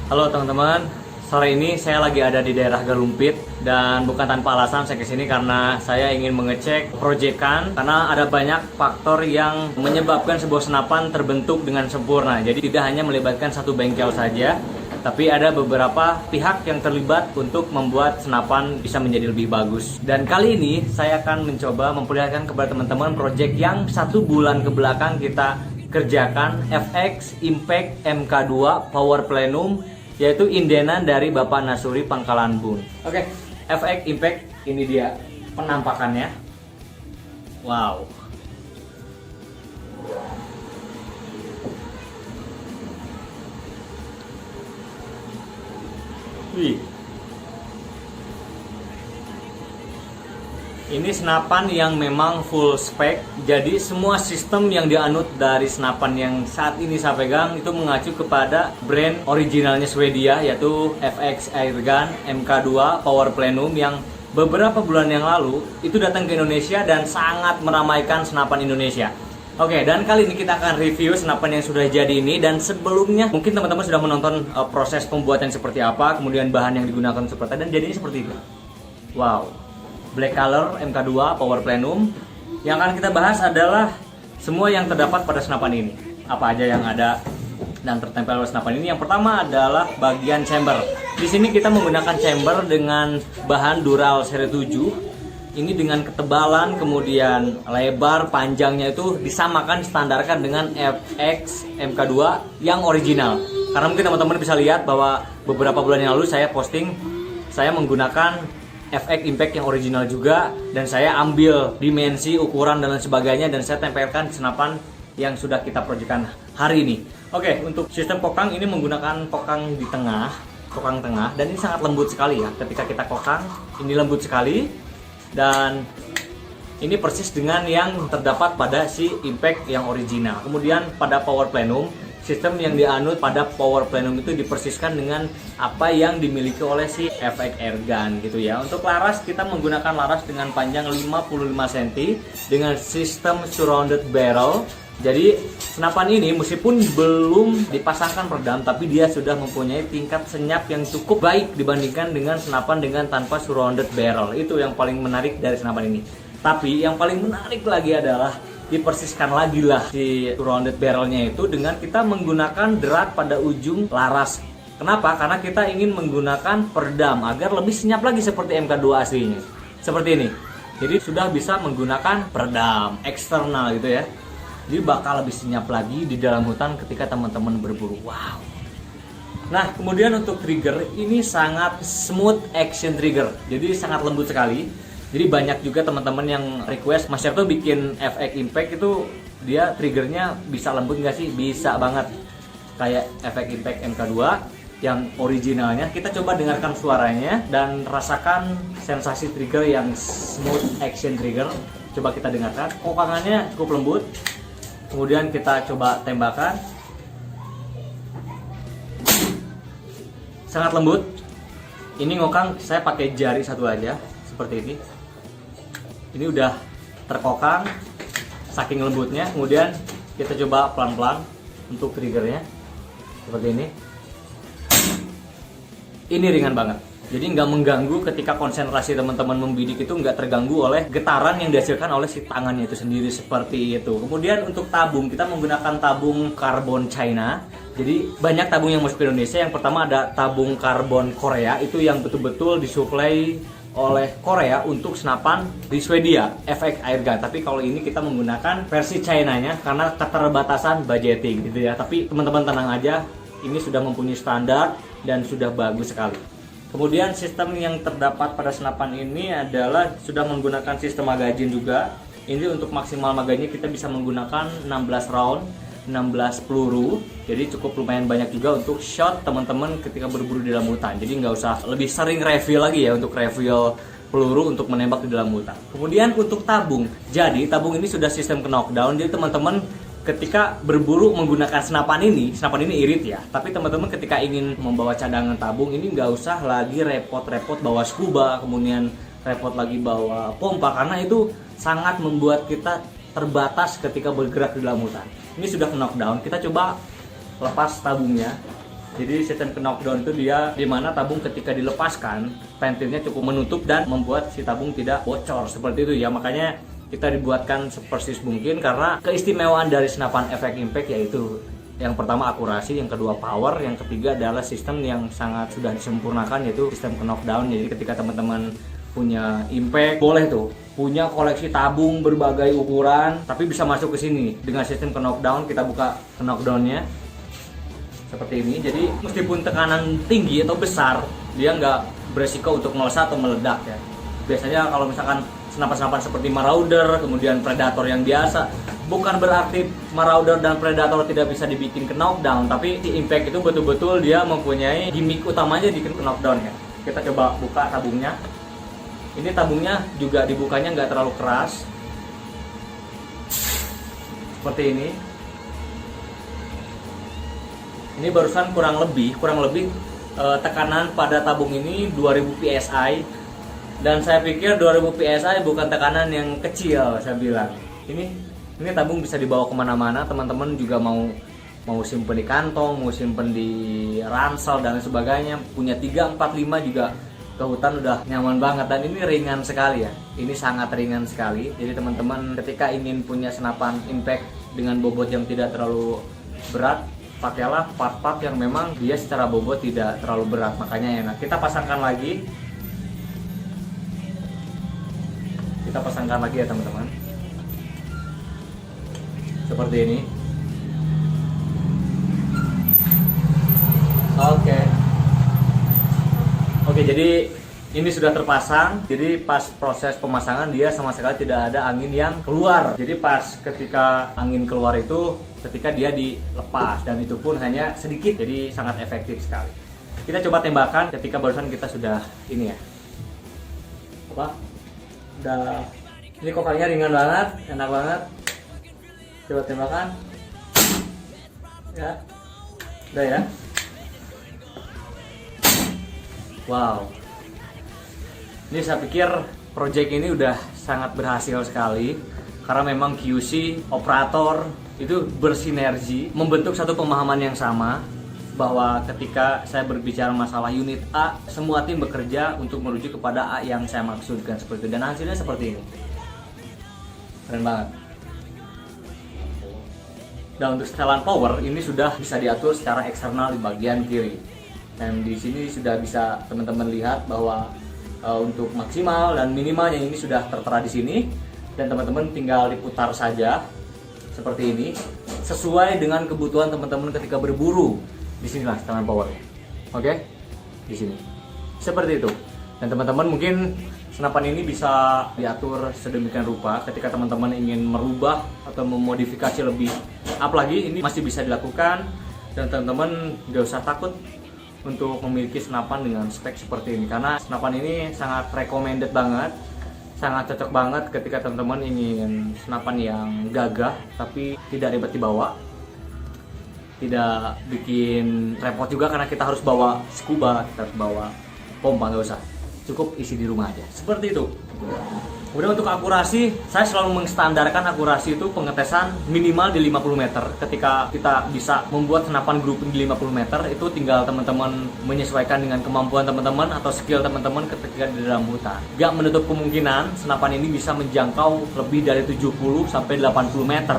Halo teman-teman, sore ini saya lagi ada di daerah Galumpit dan bukan tanpa alasan saya kesini karena saya ingin mengecek proyekan karena ada banyak faktor yang menyebabkan sebuah senapan terbentuk dengan sempurna. Jadi tidak hanya melibatkan satu bengkel saja, tapi ada beberapa pihak yang terlibat untuk membuat senapan bisa menjadi lebih bagus. Dan kali ini saya akan mencoba memperlihatkan kepada teman-teman proyek yang 1 bulan ke belakang kita kerjakan, FX Impact MK2 Power Plenum, yaitu indenan dari Bapak Nasuri Pangkalan Bun. Oke, FX Impact ini dia penampakannya. Wow. Wih. Ini senapan yang memang full spec, jadi semua sistem yang dianut dari senapan yang saat ini saya pegang itu mengacu kepada brand originalnya Swedia, yaitu FX Airgun MK2 Power Plenum yang beberapa bulan yang lalu itu datang ke Indonesia dan sangat meramaikan senapan Indonesia. Oke, dan kali ini kita akan review senapan yang sudah jadi ini, dan sebelumnya mungkin teman-teman sudah menonton proses pembuatan seperti apa, kemudian bahan yang digunakan seperti apa, dan jadinya seperti itu. Wow. Black color MK2 Power Plenum. Yang akan kita bahas adalah semua yang terdapat pada senapan ini. Apa aja yang ada dan tertempel pada senapan ini. Yang pertama adalah bagian chamber. Di sini kita menggunakan chamber dengan bahan Dural seri 7. Ini dengan ketebalan, kemudian lebar, panjangnya itu disamakan, standarkan dengan FX MK2 yang original. Karena mungkin teman-teman bisa lihat bahwa beberapa bulan yang lalu saya posting, saya menggunakan FX Impact yang original juga, dan saya ambil dimensi, ukuran dan lain sebagainya, dan saya tempelkan senapan yang sudah kita proyekkan hari ini. Oke, untuk sistem kokang ini menggunakan kokang di tengah, kokang tengah, dan ini sangat lembut sekali ya. Ketika kita kokang, ini lembut sekali, dan ini persis dengan yang terdapat pada si Impact yang original. Kemudian pada Power Plenum, sistem yang dianut pada Power Plenum itu dipersiskan dengan apa yang dimiliki oleh si FX Airgun gitu ya. Untuk laras kita menggunakan laras dengan panjang 55 cm dengan sistem surrounded barrel. Jadi senapan ini meskipun belum dipasangkan peredam, tapi dia sudah mempunyai tingkat senyap yang cukup baik dibandingkan dengan senapan dengan tanpa surrounded barrel. Itu yang paling menarik dari senapan ini. Tapi yang paling menarik lagi adalah dipersiskan lagi lah si rounded barrelnya itu dengan kita menggunakan drat pada ujung laras. Kenapa? Karena kita ingin menggunakan peredam agar lebih senyap lagi seperti MK2 aslinya. Seperti ini. Jadi sudah bisa menggunakan peredam eksternal gitu ya. Jadi bakal lebih senyap lagi di dalam hutan ketika teman-teman berburu. Wow. Nah, kemudian untuk trigger ini sangat smooth action trigger. Jadi sangat lembut sekali. Jadi banyak juga teman-teman yang request, Mas Syarto bikin FX Impact itu dia triggernya bisa lembut nggak sih? Bisa banget. Kayak FX Impact MK2 yang originalnya. Kita coba dengarkan suaranya dan rasakan sensasi trigger yang smooth action trigger. Coba kita dengarkan. Kokangannya cukup lembut. Kemudian kita coba tembakan. Sangat lembut. Ini ngokang saya pakai jari satu aja seperti ini. Ini udah terkokang saking lembutnya. Kemudian kita coba pelan-pelan untuk triggernya seperti ini. Ini ringan banget, jadi nggak mengganggu ketika konsentrasi teman-teman membidik itu nggak terganggu oleh getaran yang dihasilkan oleh si tangannya itu sendiri seperti itu. Kemudian untuk tabung, kita menggunakan tabung karbon China. Jadi banyak tabung yang masuk ke Indonesia. Yang pertama ada tabung karbon Korea, itu yang betul-betul disuplai oleh Korea untuk senapan di Swedia, FX Airgun. Tapi kalau ini kita menggunakan versi China-nya karena keterbatasan budgeting gitu ya. Tapi teman-teman tenang aja, ini sudah mempunyai standar dan sudah bagus sekali. Kemudian sistem yang terdapat pada senapan ini adalah sudah menggunakan sistem magazine juga. Ini untuk maksimal magazine kita bisa menggunakan 16 round, 16 peluru. Jadi cukup lumayan banyak juga untuk shot teman-teman ketika berburu di dalam hutan. Jadi nggak usah lebih sering refill lagi ya untuk refill peluru untuk menembak di dalam hutan. Kemudian untuk tabung. Jadi tabung ini sudah sistem knockdown. Jadi teman-teman ketika berburu menggunakan senapan ini irit ya. Tapi teman-teman ketika ingin membawa cadangan tabung ini nggak usah lagi repot-repot bawa scuba, kemudian repot lagi bawa pompa, karena itu sangat membuat kita terbatas ketika bergerak di dalam hutan. Ini sudah knockdown, kita coba lepas tabungnya. Jadi sistem knockdown itu dia dimana tabung ketika dilepaskan ventilnya cukup menutup dan membuat si tabung tidak bocor seperti itu ya. Makanya kita dibuatkan sepersis mungkin karena keistimewaan dari senapan efek impact yaitu yang pertama akurasi, yang kedua power, yang ketiga adalah sistem yang sangat sudah disempurnakan yaitu sistem knockdown. Jadi ketika teman-teman punya impact boleh tuh punya koleksi tabung berbagai ukuran tapi bisa masuk ke sini dengan sistem knockdown. Kita buka knockdownnya seperti ini. Jadi meskipun tekanan tinggi atau besar dia nggak beresiko untuk melesat atau meledak ya. Biasanya kalau misalkan senapan-senapan seperti Marauder kemudian Predator yang biasa, bukan berarti Marauder dan Predator tidak bisa dibikin ke knockdown, tapi di impact itu betul-betul dia mempunyai gimmick utamanya di knockdown ya. Kita coba buka tabungnya. Ini tabungnya juga dibukanya nggak terlalu keras seperti ini. Ini barusan kurang lebih tekanan pada tabung ini 2000 psi, dan saya pikir 2000 psi bukan tekanan yang kecil. Saya bilang ini tabung bisa dibawa kemana-mana. Teman-teman juga mau simpen di kantong, mau simpen di ransel dan sebagainya. Punya 3, 4, 5 juga ke hutan udah nyaman banget. Dan ini ringan sekali ya, ini sangat ringan sekali. Jadi teman-teman ketika ingin punya senapan impact dengan bobot yang tidak terlalu berat, pakailah part-part yang memang dia secara bobot tidak terlalu berat, makanya enak. Kita pasangkan lagi ya teman-teman, seperti ini. Oke, jadi ini sudah terpasang. Jadi pas proses pemasangan dia sama sekali tidak ada angin yang keluar. Jadi pas ketika angin keluar itu ketika dia dilepas, dan itu pun hanya sedikit, jadi sangat efektif sekali. Kita coba tembakan ketika barusan kita sudah ini ya. Ini kokarnya ringan banget, enak banget. Coba tembakan. Ya. Udah ya. Wow. Ini saya pikir project ini udah sangat berhasil sekali karena memang QC, operator itu bersinergi membentuk satu pemahaman yang sama bahwa ketika saya berbicara masalah unit A, semua tim bekerja untuk merujuk kepada A yang saya maksudkan seperti itu, dan hasilnya seperti ini. Keren banget. Dan untuk setelan power ini sudah bisa diatur secara eksternal di bagian kiri. Dan di sini sudah bisa teman-teman lihat bahwa untuk maksimal dan minimalnya ini sudah tertera di sini, dan teman-teman tinggal diputar saja seperti ini sesuai dengan kebutuhan teman-teman ketika berburu. Disinilah setelan powernya. Oke, di sini seperti itu. Dan teman-teman mungkin senapan ini bisa diatur sedemikian rupa ketika teman-teman ingin merubah atau memodifikasi lebih up lagi, ini masih bisa dilakukan, dan teman-teman gak usah takut untuk memiliki senapan dengan spek seperti ini, karena senapan ini sangat recommended banget, sangat cocok banget ketika teman-teman ingin senapan yang gagah tapi tidak ribet dibawa, tidak bikin repot juga karena kita harus bawa scuba, kita harus bawa pompa, nggak usah, cukup isi di rumah aja seperti itu. Kemudian untuk akurasi, saya selalu mengstandarkan akurasi itu pengetesan minimal di 50 meter. Ketika kita bisa membuat senapan grouping di 50 meter, itu tinggal teman-teman menyesuaikan dengan kemampuan teman-teman atau skill teman-teman ketika di dalam hutan. Gak menutup kemungkinan senapan ini bisa menjangkau lebih dari 70 sampai 80 meter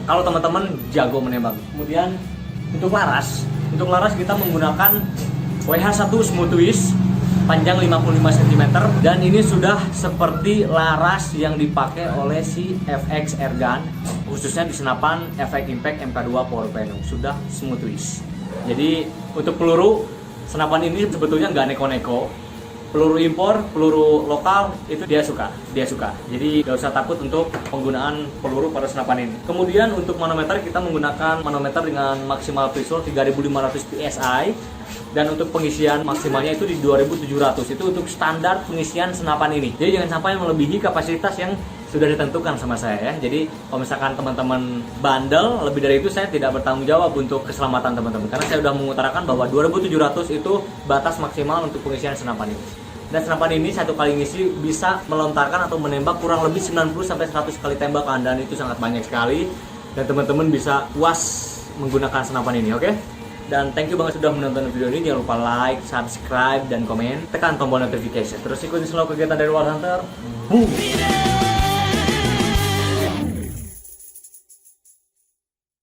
kalau teman-teman jago menembak. Kemudian untuk laras kita menggunakan WH1 Smooth Twist panjang 55 cm, dan ini sudah seperti laras yang dipakai oleh si FX Airgun, khususnya di senapan efek impact MK2 Power Venom, sudah Smooth Twist. Jadi untuk peluru, senapan ini sebetulnya nggak neko-neko. Peluru impor, peluru lokal itu dia suka. Jadi gak usah takut untuk penggunaan peluru pada senapan ini. Kemudian untuk manometer, kita menggunakan manometer dengan maksimal pressure 3500 psi, dan untuk pengisian maksimalnya itu di 2700. Itu untuk standar pengisian senapan ini. Jadi jangan sampai melebihi kapasitas yang sudah ditentukan sama saya ya. Jadi kalau misalkan teman-teman bandel lebih dari itu, saya tidak bertanggung jawab untuk keselamatan teman-teman, karena saya sudah mengutarakan bahwa 2700 itu batas maksimal untuk pengisian senapan ini. Dan senapan ini satu kali ngisi bisa melontarkan atau menembak kurang lebih 90 sampai 100 kali tembakan, dan itu sangat banyak sekali, dan teman-teman bisa puas menggunakan senapan ini, oke? Dan thank you banget sudah menonton video ini. Jangan lupa like, subscribe, dan komen. Tekan tombol notification. Terus ikuti selalu kegiatan dari War Hunter. Boom!